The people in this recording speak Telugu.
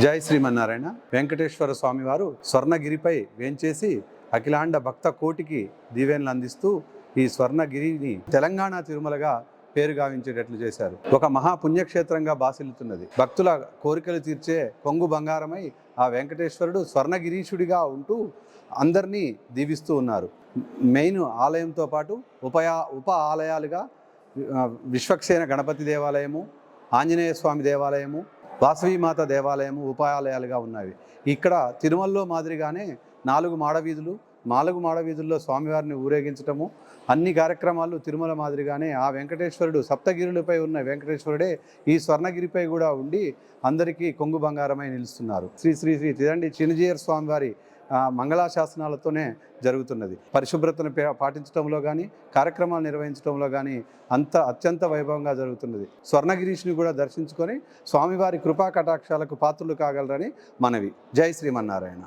జై శ్రీమన్నారాయణ. వెంకటేశ్వర స్వామి వారు స్వర్ణగిరిపై వేంచేసి అఖిలాండ భక్త కోటికి దీవెనలు అందిస్తూ ఈ స్వర్ణగిరిని తెలంగాణ తిరుమలగా పేరు గావించేటట్లు చేశారు. ఒక మహాపుణ్యక్షేత్రంగా బాసిల్లుతున్నది. భక్తుల కోరికలు తీర్చే కొంగు బంగారమై ఆ వెంకటేశ్వరుడు స్వర్ణగిరీశుడిగా ఉంటూ అందరినీ దీవిస్తూ ఉన్నారు. మెయిన్ ఆలయంతో పాటు ఉప ఆలయాలుగా విశ్వక్సేన గణపతి దేవాలయము, ఆంజనేయ స్వామి దేవాలయము, వాసవీమాత దేవాలయము ఉపాయాలయాలుగా ఉన్నవి. ఇక్కడ తిరుమలలో మాదిరిగానే 4 మాడవీధుల్లో స్వామివారిని ఊరేగించటము, అన్ని కార్యక్రమాలు తిరుమల మాదిరిగానే ఆ వెంకటేశ్వరుడు సప్తగిరులపై ఉన్న వెంకటేశ్వరుడే ఈ స్వర్ణగిరిపై కూడా ఉండి అందరికీ కొంగు బంగారమై నిలుస్తున్నారు. శ్రీ శ్రీ శ్రీ తిరండి చిన్నజీయర్ స్వామివారి మంగళాశాసనాలతోనే జరుగుతున్నది. పరిశుభ్రతను పాటించడంలో కానీ, కార్యక్రమాలు నిర్వహించడంలో కానీ అత్యంత వైభవంగా జరుగుతున్నది. స్వర్ణగిరీష్ని కూడా దర్శించుకొని స్వామివారి కృపా కటాక్షాలకు పాత్రులు కాగలరని మనవి. జై శ్రీమన్నారాయణ.